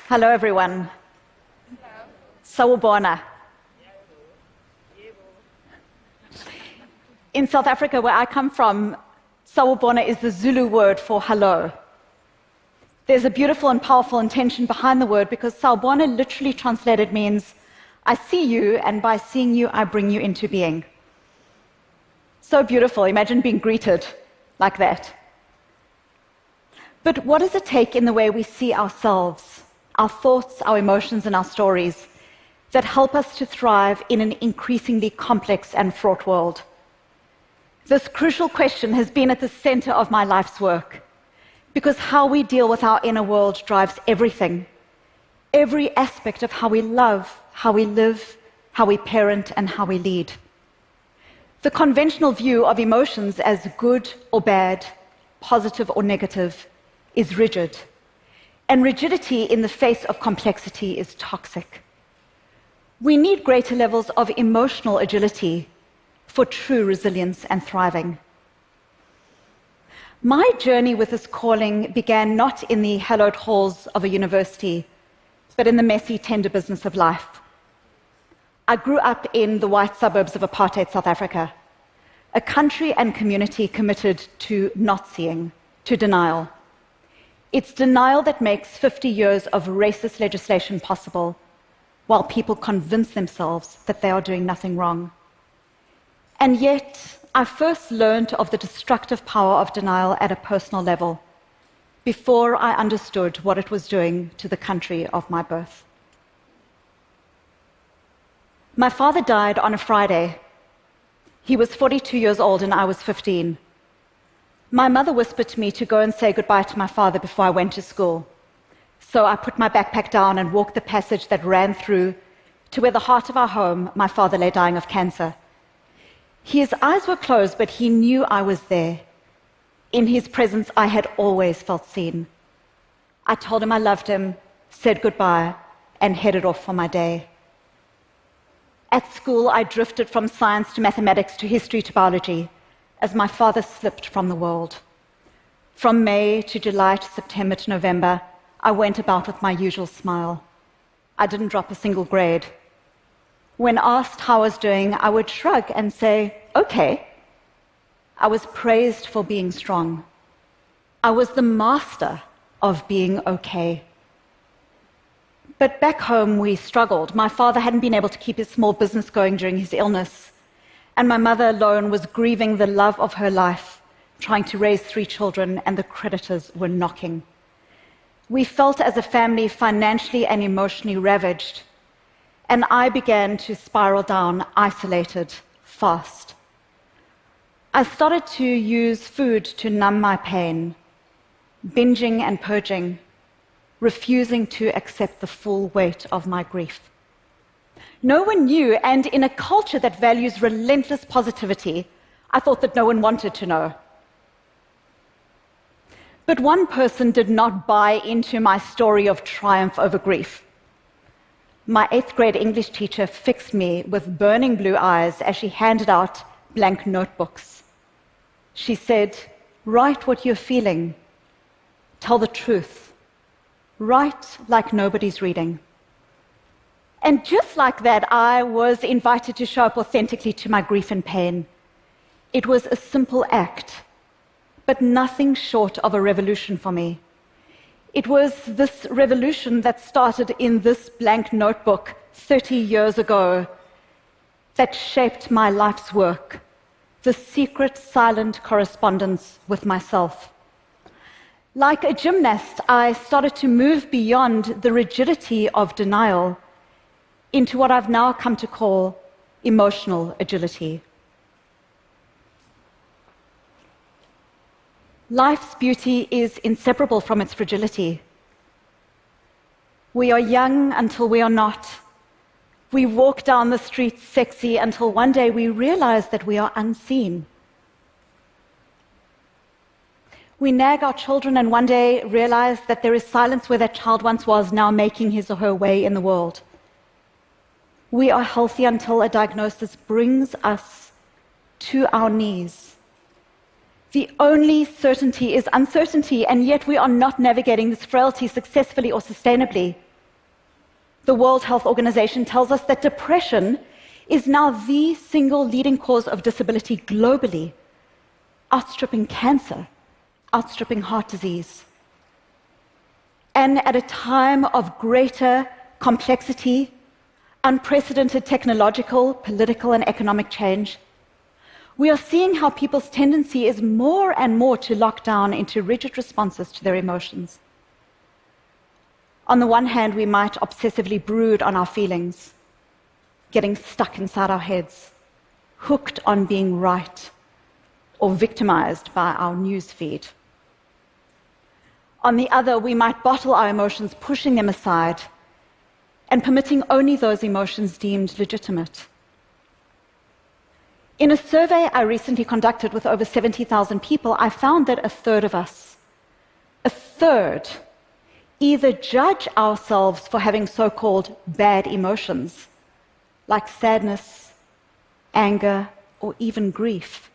Hello, everyone. Sawubona. In South Africa, where I come from, Sawubona is the Zulu word for hello. There's a beautiful and powerful intention behind the word because Sawubona literally translated means, I see you, and by seeing you, I bring you into being. So beautiful. Imagine being greeted like that. But what does it take in the way we see ourselves, our thoughts, our emotions, and our stories that help us to thrive in an increasingly complex and fraught world? This crucial question has been at the center of my life's work, because how we deal with our inner world drives everything, every aspect of how we love, how we live, how we parent, and how we lead. The conventional view of emotions as good or bad, positive or negative, is rigid. And rigidity in the face of complexity is toxic. We need greater levels of emotional agility for true resilience and thriving. My journey with this calling began not in the hallowed halls of a university, but in the messy, tender business of life. I grew up in the white suburbs of apartheid South Africa, a country and community committed to not seeing, to denial. It's denial that makes 50 years of racist legislation possible, while people convince themselves that they are doing nothing wrong. And yet, I first learned of the destructive power of denial at a personal level, before I understood what it was doing to the country of my birth. My father died on a Friday. He was 42 years old and I was 15. My mother whispered to me to go and say goodbye to my father before I went to school. So I put my backpack down and walked the passage that ran through to where the heart of our home, my father lay dying of cancer. His eyes were closed, but he knew I was there. In his presence, I had always felt seen. I told him I loved him, said goodbye, and headed off for my day. At school, I drifted from science to mathematics to history to biology, as my father slipped from the world. From May to July to September to November, I went about with my usual smile. I didn't drop a single grade. When asked how I was doing, I would shrug and say, okay. I was praised for being strong. I was the master of being okay. But back home, we struggled. My father hadn't been able to keep his small business going during his illness, and my mother alone was grieving the love of her life, trying to raise 3 children, and the creditors were knocking. We felt as a family financially and emotionally ravaged, and I began to spiral down, isolated, fast. I started to use food to numb my pain, binging and purging, refusing to accept the full weight of my grief. No one knew, and in a culture that values relentless positivity, I thought that no one wanted to know. But one person did not buy into my story of triumph over grief. My 8th grade English teacher fixed me with burning blue eyes as she handed out blank notebooks. She said, "Write what you're feeling. Tell the truth. Write like nobody's reading." And just like that, I was invited to show up authentically to my grief and pain. It was a simple act, but nothing short of a revolution for me. It was this revolution that started in this blank notebook 30 years ago that shaped my life's work, the secret, silent correspondence with myself. Like a gymnast, I started to move beyond the rigidity of denial into what I've now come to call emotional agility. Life's beauty is inseparable from its fragility. We are young until we are not. We walk down the streets sexy until one day we realize that we are unseen. We nag our children and one day realize that there is silence where that child once was, now making his or her way in the world. We are healthy until a diagnosis brings us to our knees. The only certainty is uncertainty, and yet we are not navigating this frailty successfully or sustainably. The World Health Organization tells us that depression is now the single leading cause of disability globally, outstripping cancer, outstripping heart disease. And at a time of greater complexity, unprecedented technological, political, and economic change, we are seeing how people's tendency is more and more to lock down into rigid responses to their emotions. On the one hand, we might obsessively brood on our feelings, getting stuck inside our heads, hooked on being right, or victimized by our news feed. On the other, we might bottle our emotions, pushing them aside, and permitting only those emotions deemed legitimate. In a survey I recently conducted with over 70,000 people, I found that a third of us, a third, either judge ourselves for having so-called bad emotions, like sadness, anger, or even grief,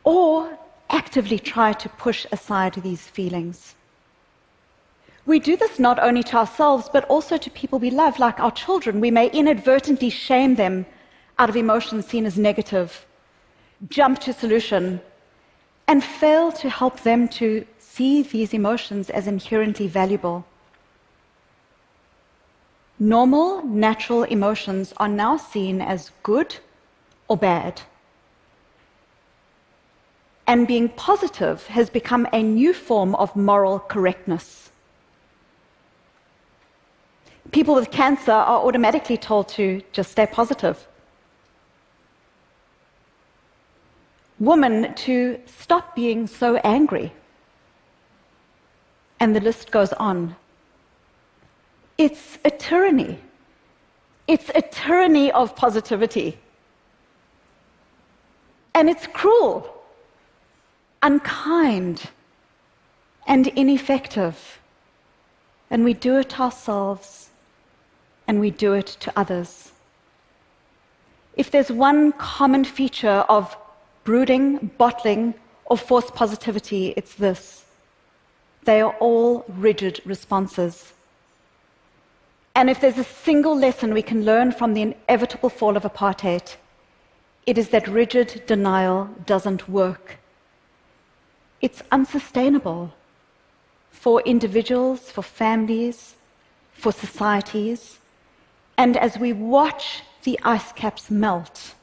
or actively try to push aside these feelings. We do this not only to ourselves, but also to people we love, like our children. We may inadvertently shame them out of emotions seen as negative, jump to solution, and fail to help them to see these emotions as inherently valuable. Normal, natural emotions are now seen as good or bad. And being positive has become a new form of moral correctness. People with cancer are automatically told to just stay positive. Women to stop being so angry. And the list goes on. It's a tyranny. It's a tyranny of positivity. And it's cruel, unkind, and ineffective. And we do it to ourselves, and we do it to others. If there's one common feature of brooding, bottling, or forced positivity, it's this: they are all rigid responses. And if there's a single lesson we can learn from the inevitable fall of apartheid, it is that rigid denial doesn't work. It's unsustainable for individuals, for families, for societies. And as we watch the ice caps melt,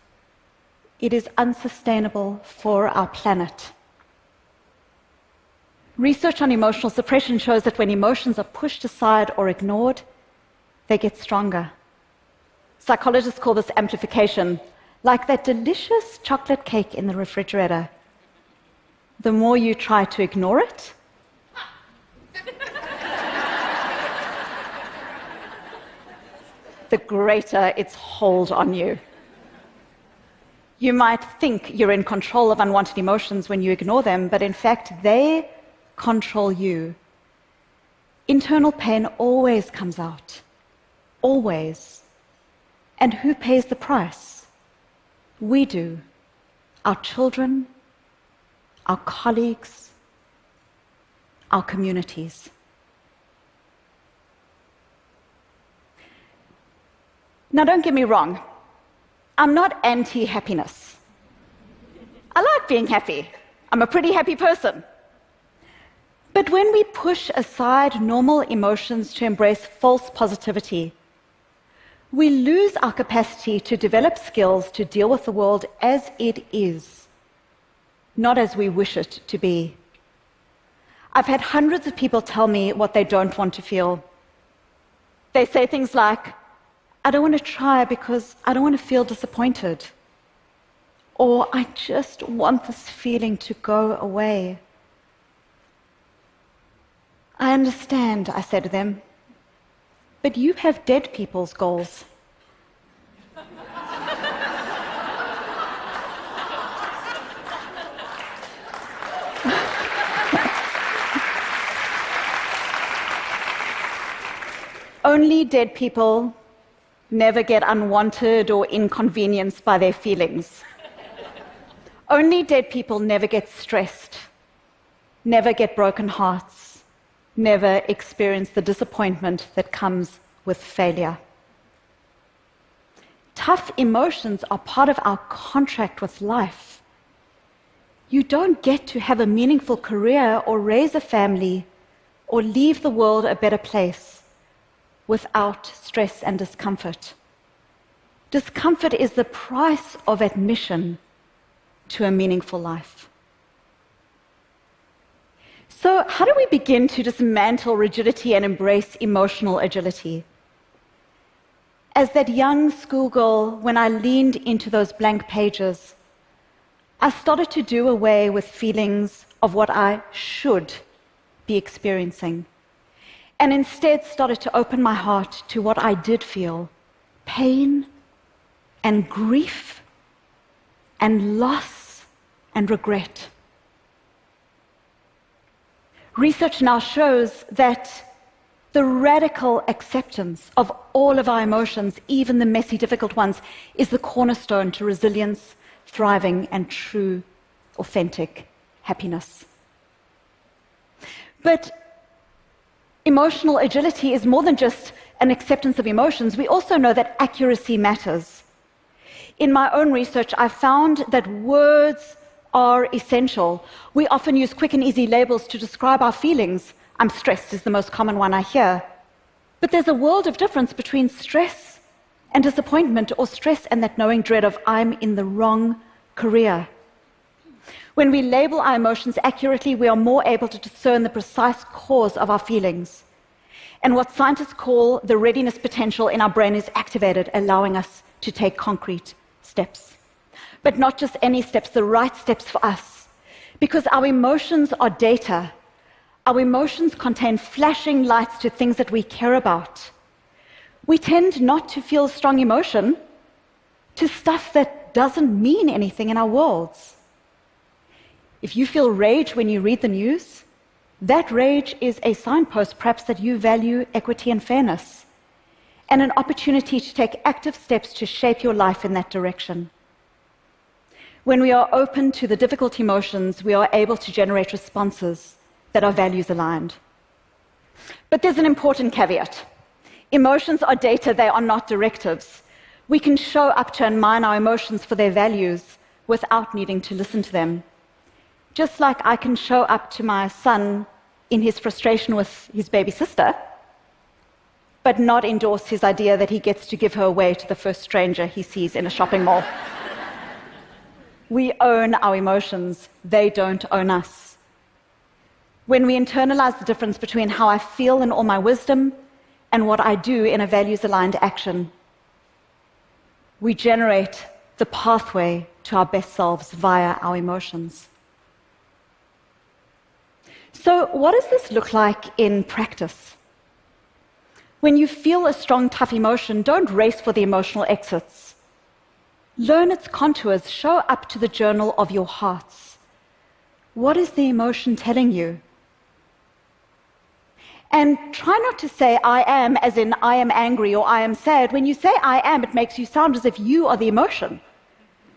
it is unsustainable for our planet. Research on emotional suppression shows that when emotions are pushed aside or ignored, they get stronger. Psychologists call this amplification, like that delicious chocolate cake in the refrigerator. The more you try to ignore it, the greater its hold on you. You might think you're in control of unwanted emotions when you ignore them, but in fact, they control you. Internal pain always comes out. Always. And who pays the price? We do. Our children, our colleagues, our communities. Now, don't get me wrong. I'm not anti-happiness. I like being happy. I'm a pretty happy person. But when we push aside normal emotions to embrace false positivity, we lose our capacity to develop skills to deal with the world as it is, not as we wish it to be. I've had hundreds of people tell me what they don't want to feel. They say things like, I don't want to try because I don't want to feel disappointed. Or I just want this feeling to go away. I understand, I say to them, but you have dead people's goals. Only dead people never get unwanted or inconvenienced by their feelings. Only dead people never get stressed, never get broken hearts, never experience the disappointment that comes with failure. Tough emotions are part of our contract with life. You don't get to have a meaningful career or raise a family or leave the world a better place without stress and discomfort. Discomfort is the price of admission to a meaningful life. So, how do we begin to dismantle rigidity and embrace emotional agility? As that young schoolgirl, when I leaned into those blank pages, I started to do away with feelings of what I should be experiencing, and instead started to open my heart to what I did feel: pain and grief and loss and regret. Research now shows that the radical acceptance of all of our emotions, even the messy, difficult ones, is the cornerstone to resilience, thriving, and true, authentic happiness. But emotional agility is more than just an acceptance of emotions. We also know that accuracy matters. In my own research, I found that words are essential. We often use quick and easy labels to describe our feelings. I'm stressed is the most common one I hear. But there's a world of difference between stress and disappointment, or stress and that knowing dread of I'm in the wrong career. When we label our emotions accurately, we are more able to discern the precise cause of our feelings. And what scientists call the readiness potential in our brain is activated, allowing us to take concrete steps. But not just any steps, the right steps for us. Because our emotions are data. Our emotions contain flashing lights to things that we care about. We tend not to feel strong emotion to stuff that doesn't mean anything in our worlds. If you feel rage when you read the news, that rage is a signpost, perhaps, that you value equity and fairness, and an opportunity to take active steps to shape your life in that direction. When we are open to the difficult emotions, we are able to generate responses that are values aligned. But there's an important caveat. Emotions are data, they are not directives. We can show up to and mine our emotions for their values without needing to listen to them. Just like I can show up to my son in his frustration with his baby sister, but not endorse his idea that he gets to give her away to the first stranger he sees in a shopping mall. We own our emotions, they don't own us. When we internalize the difference between how I feel in all my wisdom and what I do in a values-aligned action, we generate the pathway to our best selves via our emotions. So, what does this look like in practice? When you feel a strong, tough emotion, don't race for the emotional exits. Learn its contours, show up to the journal of your hearts. What is the emotion telling you? And try not to say I am, as in I am angry or I am sad. When you say I am, it makes you sound as if you are the emotion,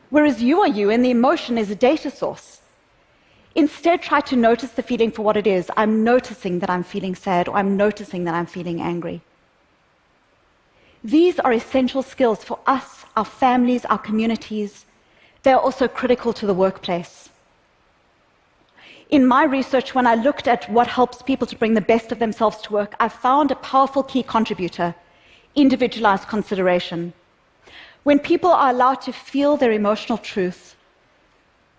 whereas you are you, and the emotion is a data source. Instead, try to notice the feeling for what it is. I'm noticing that I'm feeling sad, or I'm noticing that I'm feeling angry. These are essential skills for us, our families, our communities. They are also critical to the workplace. In my research, when I looked at what helps people to bring the best of themselves to work, I found a powerful key contributor: individualized consideration. When people are allowed to feel their emotional truth,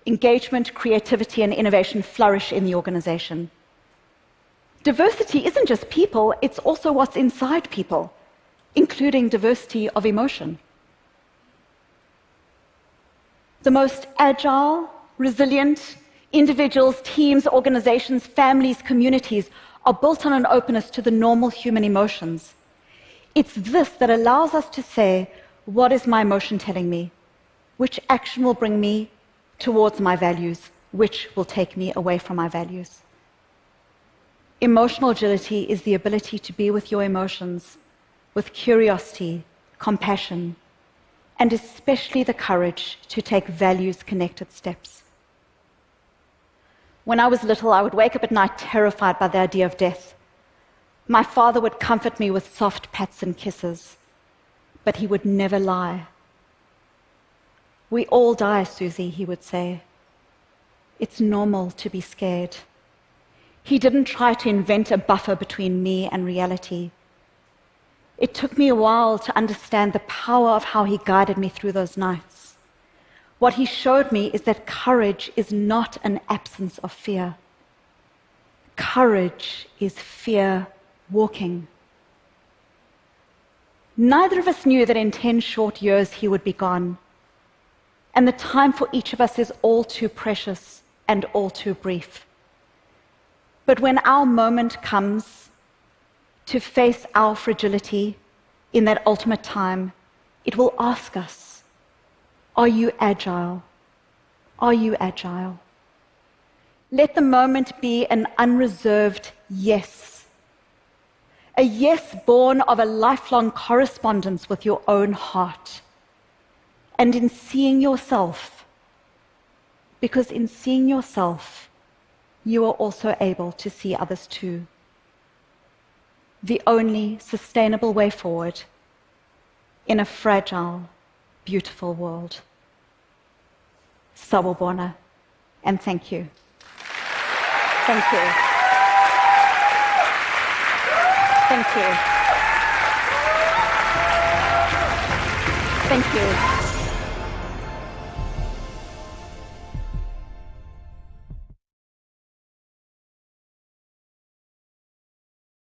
engagement, creativity, and innovation flourish in the organization. Diversity isn't just people, it's also what's inside people, including diversity of emotion. The most agile, resilient individuals, teams, organizations, families, communities are built on an openness to the normal human emotions. It's this that allows us to say, what is my emotion telling me? Which action will bring me towards my values? Which will take me away from my values? Emotional agility is the ability to be with your emotions with curiosity, compassion, and especially the courage to take values-connected steps. When I was little, I would wake up at night terrified by the idea of death. My father would comfort me with soft pats and kisses, but he would never lie. We all die, Susie, he would say. It's normal to be scared. He didn't try to invent a buffer between me and reality. It took me a while to understand the power of how he guided me through those nights. What he showed me is that courage is not an absence of fear. Courage is fear walking. Neither of us knew that in 10 short years he would be gone. And the time for each of us is all too precious and all too brief. But when our moment comes to face our fragility in that ultimate time, it will ask us, are you agile? Are you agile? Let the moment be an unreserved yes. A yes born of a lifelong correspondence with your own heart. And in seeing yourself, because in seeing yourself, you are also able to see others too. The only sustainable way forward in a fragile, beautiful world. Sawubona, and thank you. Thank you. Thank you. Thank you.